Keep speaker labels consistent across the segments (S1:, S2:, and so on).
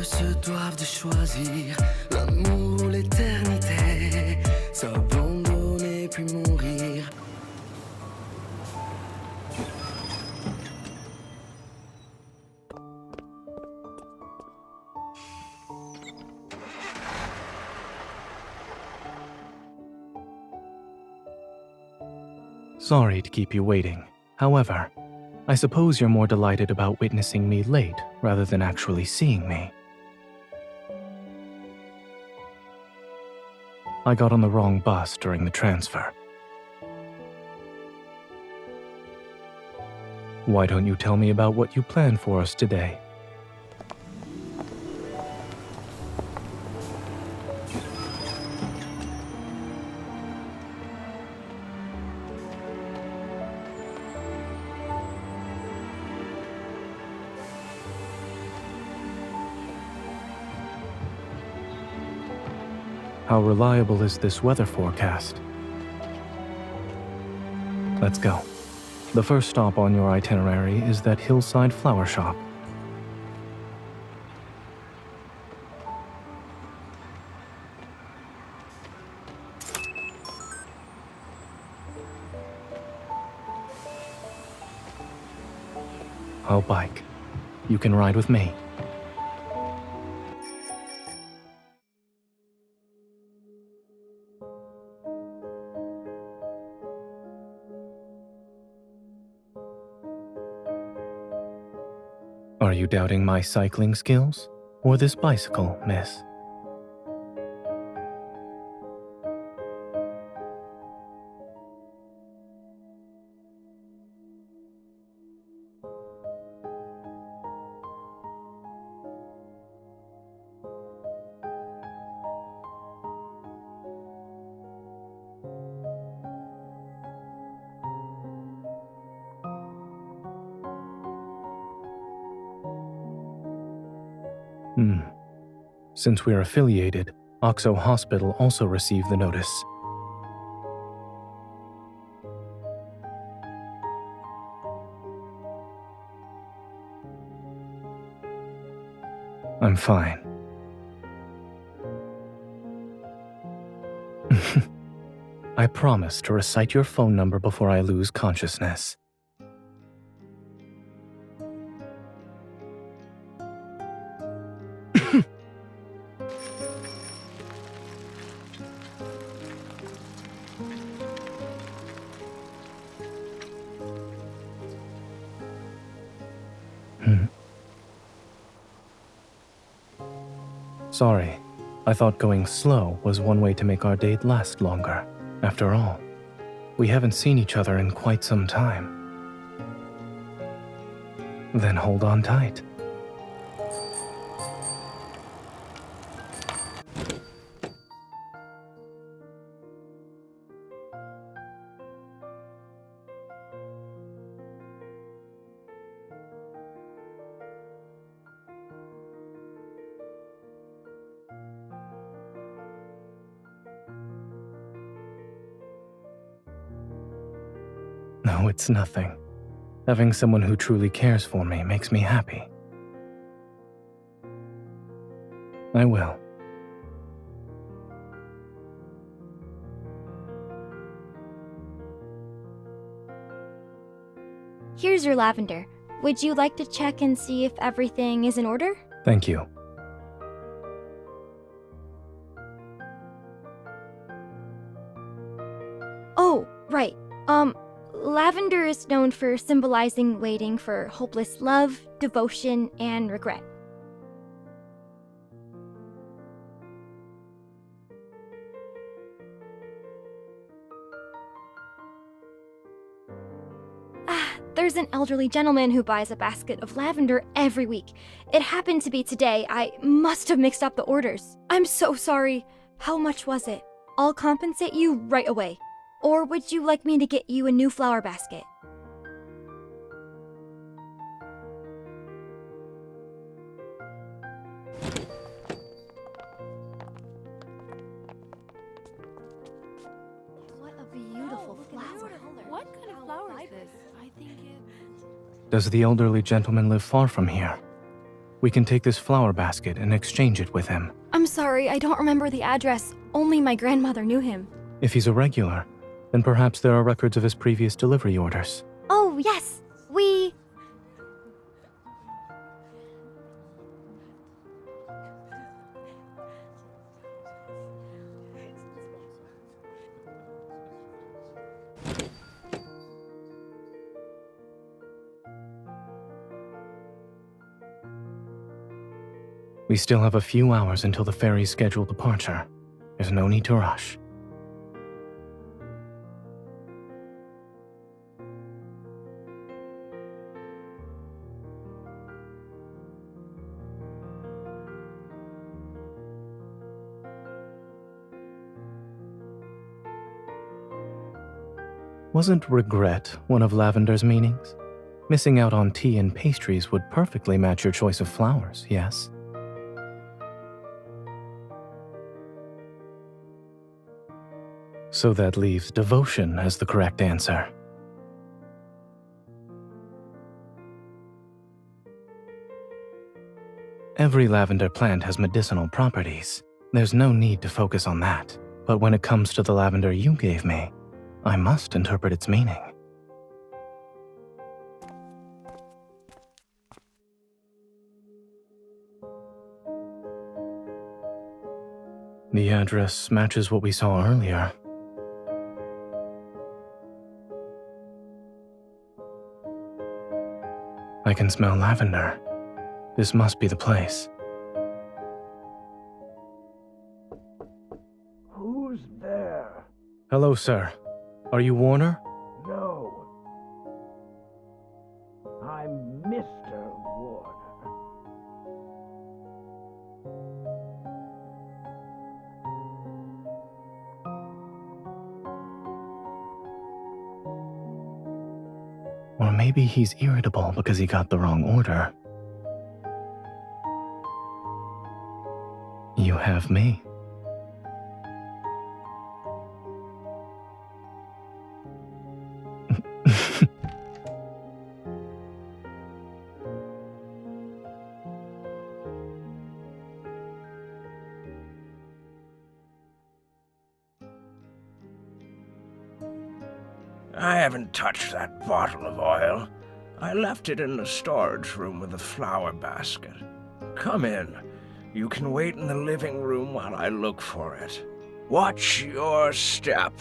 S1: deux se doivent de choisir l'amour ou l'éternité, s'abandonner puis mourir.
S2: Sorry to keep you waiting. However, I suppose you're more delighted about witnessing me late rather than actually seeing me. I got on the wrong bus during the transfer. Why don't you tell me about what you planned for us today? How reliable is this weather forecast? Let's go. The first stop on your itinerary is that hillside flower shop. I'll bike. You can ride with me. Are you doubting my cycling skills? Or this bicycle, miss? Since we're affiliated, Oxo Hospital also received the notice. I'm fine. I promise to recite your phone number before I lose consciousness. Sorry, I thought going slow was one way to make our date last longer. After all, we haven't seen each other in quite some time. Then hold on tight. No, it's nothing. Having someone who truly cares for me makes me happy. I will.
S3: Here's your lavender. Would you like to check and see if everything is in order?
S2: Thank you.
S3: Oh, right. Lavender is known for symbolizing waiting for hopeless love, devotion, and regret. There's an elderly gentleman who buys a basket of lavender every week. It happened to be today. I must have mixed up the orders. I'm so sorry. How much was it? I'll compensate you right away. Or would you like me to get you a new flower basket? What a beautiful flower.
S4: What kind of flower is this? I think it...
S2: Does the elderly gentleman live far from here? We can take this flower basket and exchange it with him.
S3: I'm sorry, I don't remember the address. Only my grandmother knew him.
S2: If he's a regular, then perhaps there are records of his previous delivery orders.
S3: Oh, yes.
S2: We still have a few hours until the ferry's scheduled departure. There's no need to rush. Wasn't regret one of Lavender's meanings? Missing out on tea and pastries would perfectly match your choice of flowers, yes? So that leaves devotion as the correct answer. Every lavender plant has medicinal properties. There's no need to focus on that. But when it comes to the lavender you gave me, I must interpret its meaning. The address matches what we saw earlier. I can smell lavender. This must be the place.
S4: Who's there?
S2: Hello, sir. Are you Warner?
S4: No. I'm Mr. Warner.
S2: Or maybe he's irritable because he got the wrong order. You have me.
S4: I haven't touched that bottle of oil. I left it in the storage room with the flower basket. Come in. You can wait in the living room while I look for it. Watch your step.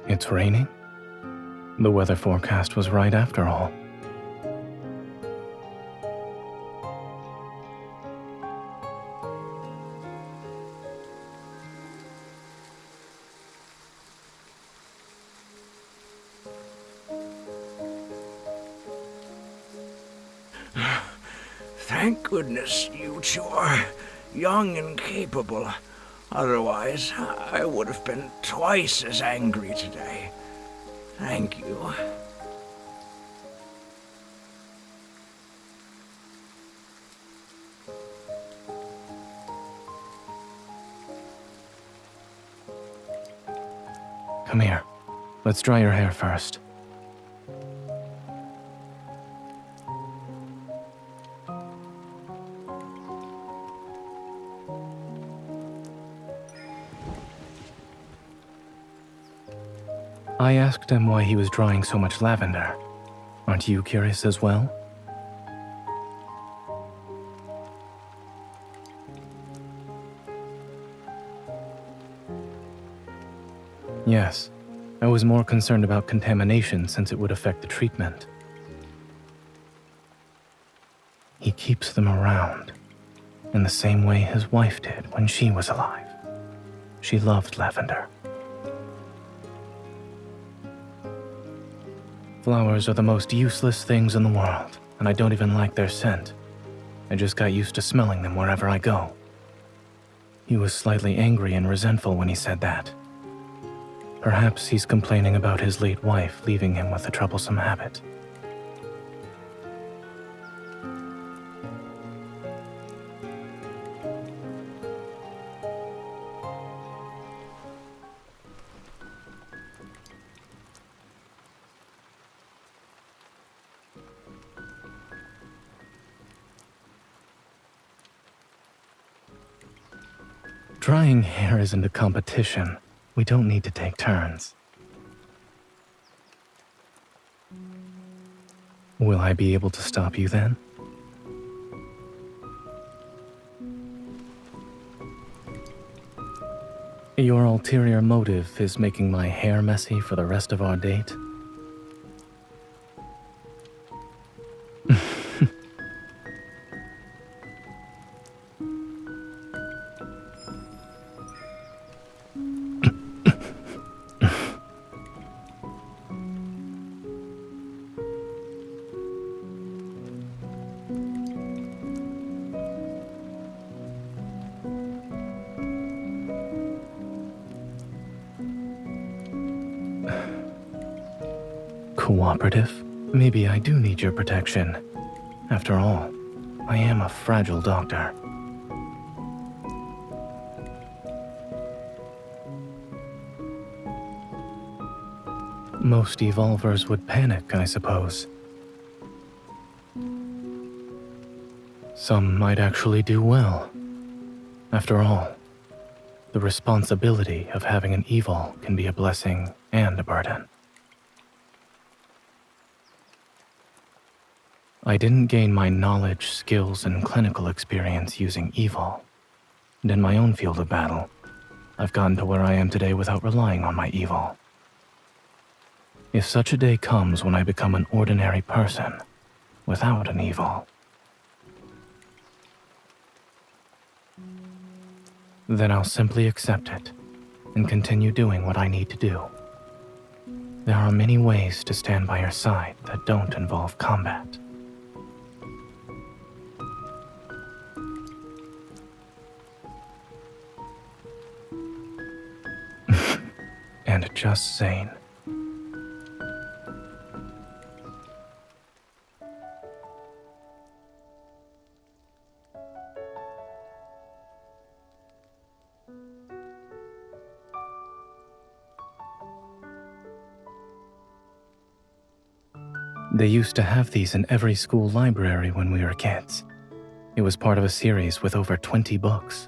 S2: It's raining? The weather forecast was right after all.
S4: Thank goodness you two are young and capable. Otherwise, I would have been twice as angry today. Thank you.
S2: Come here. Let's dry your hair first. I asked him why he was drying so much lavender. Aren't you curious as well? Yes, I was more concerned about contamination since it would affect the treatment. He keeps them around, in the same way his wife did when she was alive. She loved lavender. Flowers are the most useless things in the world, and I don't even like their scent. I just got used to smelling them wherever I go. He was slightly angry and resentful when he said that. Perhaps he's complaining about his late wife leaving him with a troublesome habit. Drying hair isn't a competition. We don't need to take turns. Will I be able to stop you then? Your ulterior motive is making my hair messy for the rest of our date? Cooperative? Maybe I do need your protection. After all, I am a fragile doctor. Most evolvers would panic, I suppose. Some might actually do well. After all, the responsibility of having an evil can be a blessing and a burden. I didn't gain my knowledge, skills, and clinical experience using evil. And in my own field of battle, I've gotten to where I am today without relying on my evil. If such a day comes when I become an ordinary person, without an evil, then I'll simply accept it and continue doing what I need to do. There are many ways to stand by your side that don't involve combat. And just Zayne. They used to have these in every school library when we were kids. It was part of a series with over 20 books.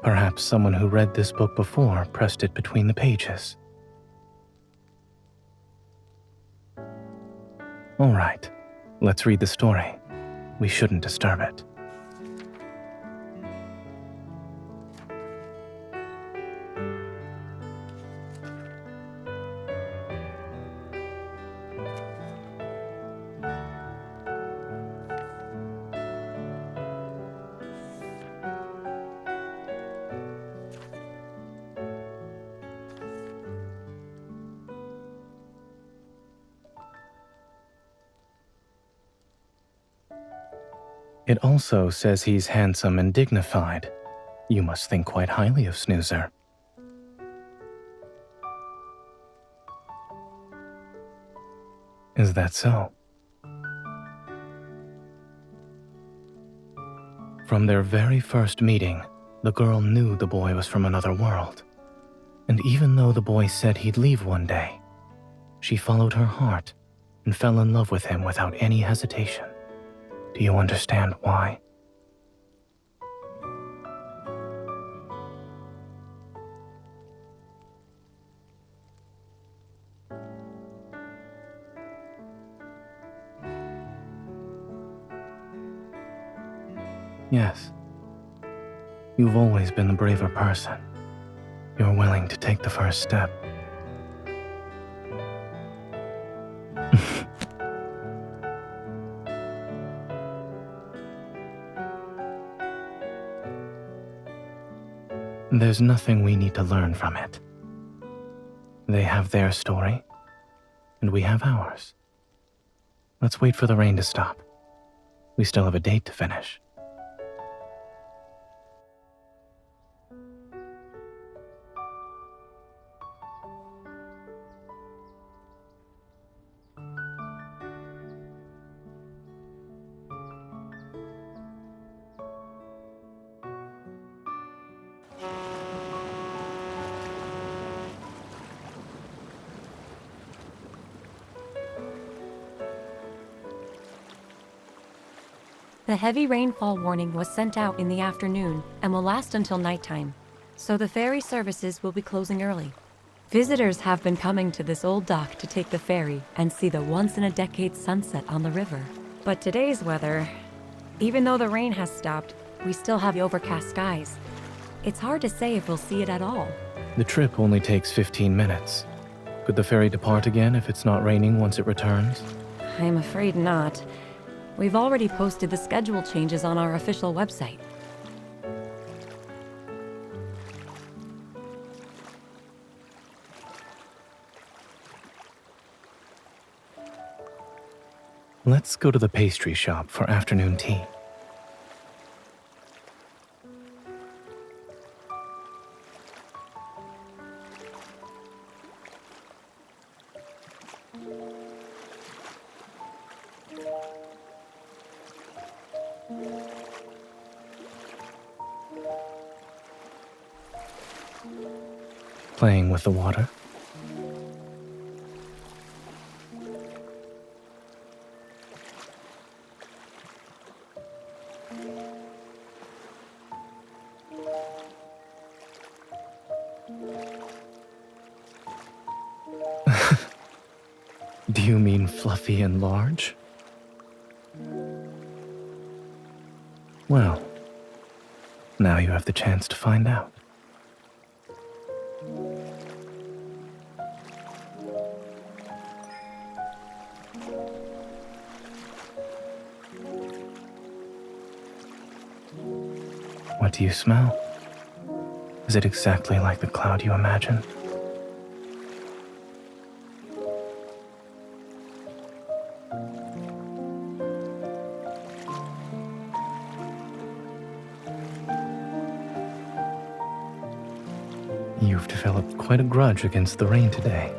S2: Perhaps someone who read this book before pressed it between the pages. All right, let's read the story. We shouldn't disturb it. It also says he's handsome and dignified. You must think quite highly of Snoozer. Is that so? From their very first meeting, the girl knew the boy was from another world. And even though the boy said he'd leave one day, she followed her heart and fell in love with him without any hesitation. Do you understand why? Yes. You've always been the braver person. You're willing to take the first step. There's nothing we need to learn from it. They have their story, and we have ours. Let's wait for the rain to stop. We still have a date to finish.
S5: The heavy rainfall warning was sent out in the afternoon and will last until nighttime, so the ferry services will be closing early. Visitors have been coming to this old dock to take the ferry and see the once-in-a-decade sunset on the river. But today's weather, even though the rain has stopped, we still have overcast skies. It's hard to say if we'll see it at all.
S2: The trip only takes 15 minutes. Could the ferry depart again if it's not raining once it returns?
S5: I'm afraid not. We've already posted the schedule changes on our official website.
S2: Let's go to the pastry shop for afternoon tea. Playing with the water. Do you mean fluffy and large? Well, now you have the chance to find out. What do you smell? Is it exactly like the cloud you imagined? You've developed quite a grudge against the rain today.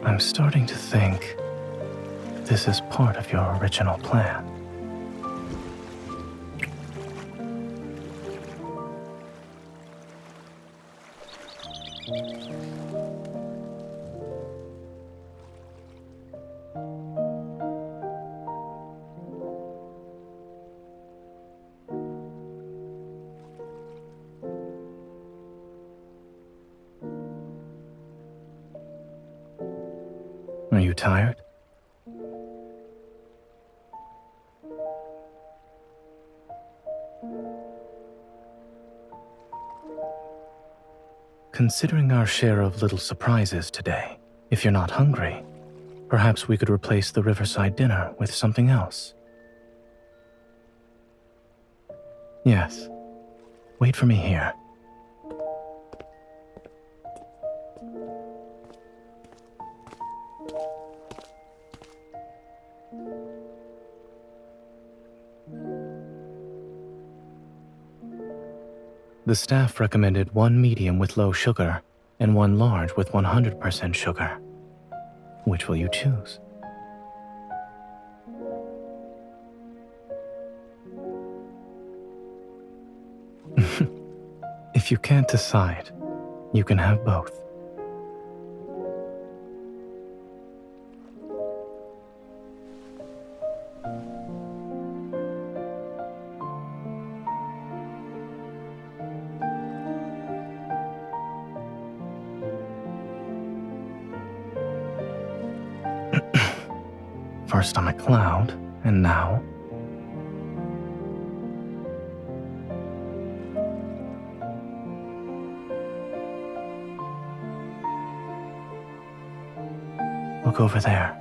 S2: I'm starting to think this is part of your original plan. Are you tired? Considering our share of little surprises today, if you're not hungry, perhaps we could replace the riverside dinner with something else. Yes. Wait for me here. The staff recommended one medium with low sugar and one large with 100% sugar. Which will you choose? If you can't decide, you can have both. First on a cloud, and now... Look over there.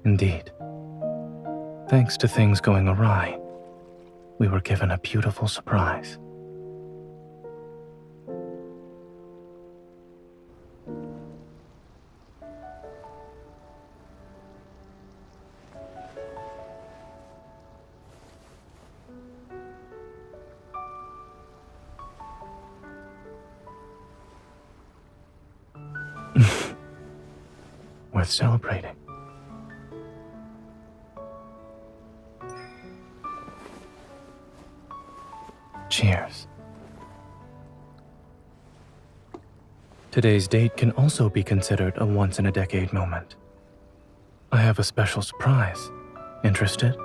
S2: Indeed. Thanks to things going awry, we were given a beautiful surprise. Worth celebrating. Cheers. Today's date can also be considered a once-in-a-decade moment. I have a special surprise. Interested?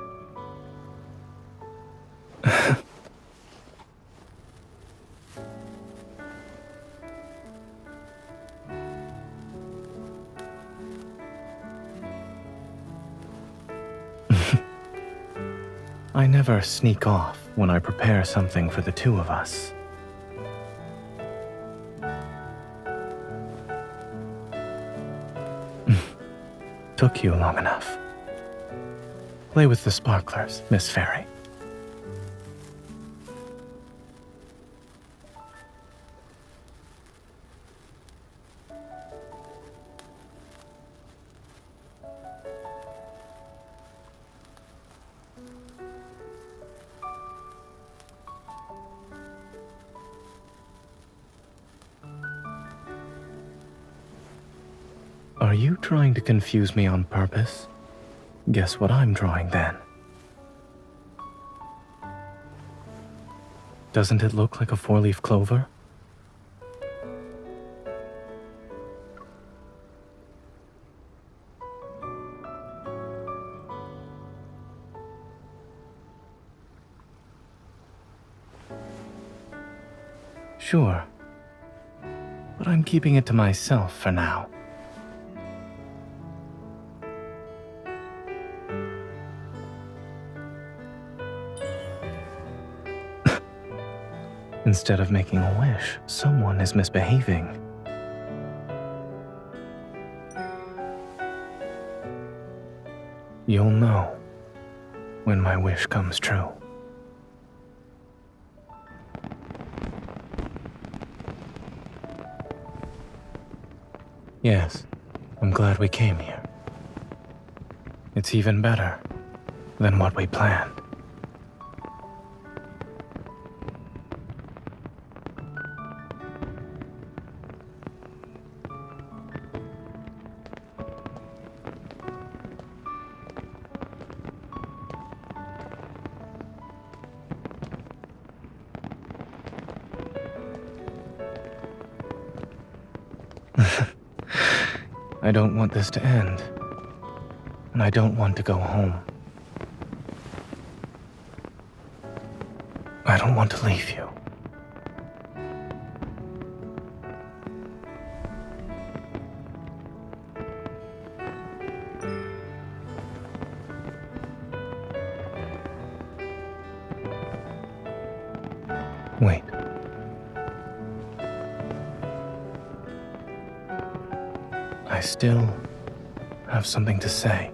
S2: I never sneak off when I prepare something for the two of us. Took you long enough. Play with the sparklers, Miss Fairy. Are you trying to confuse me on purpose? Guess what I'm drawing then? Doesn't it look like a four-leaf clover? Sure, but I'm keeping it to myself for now. Instead of making a wish, someone is misbehaving. You'll know when my wish comes true. Yes, I'm glad we came here. It's even better than what we planned. I don't want this to end, and I don't want to go home. I don't want to leave you. Wait. I still have something to say.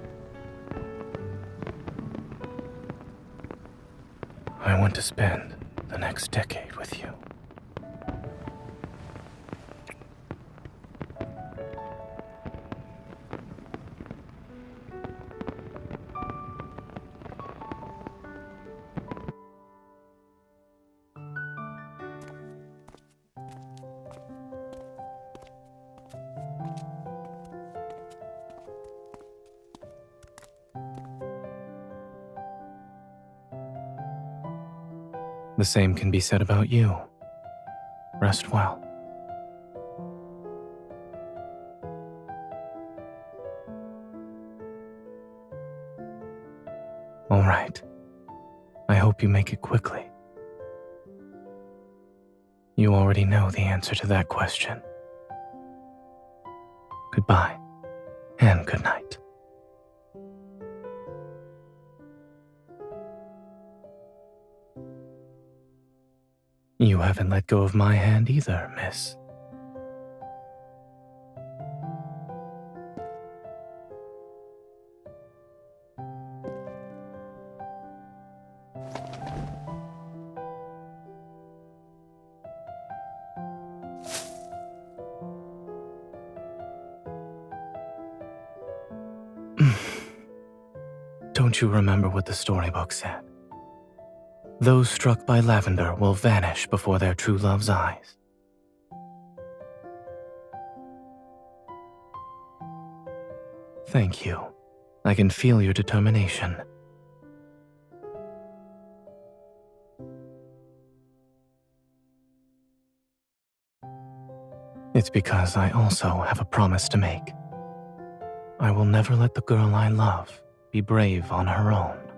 S2: I want to spend the next decade with you. The same can be said about you. Rest well. All right. I hope you make it quickly. You already know the answer to that question. Goodbye, and good night. You haven't let go of my hand either, miss. Don't you remember what the storybook said? Those struck by lavender will vanish before their true love's eyes. Thank you. I can feel your determination. It's because I also have a promise to make. I will never let the girl I love be brave on her own.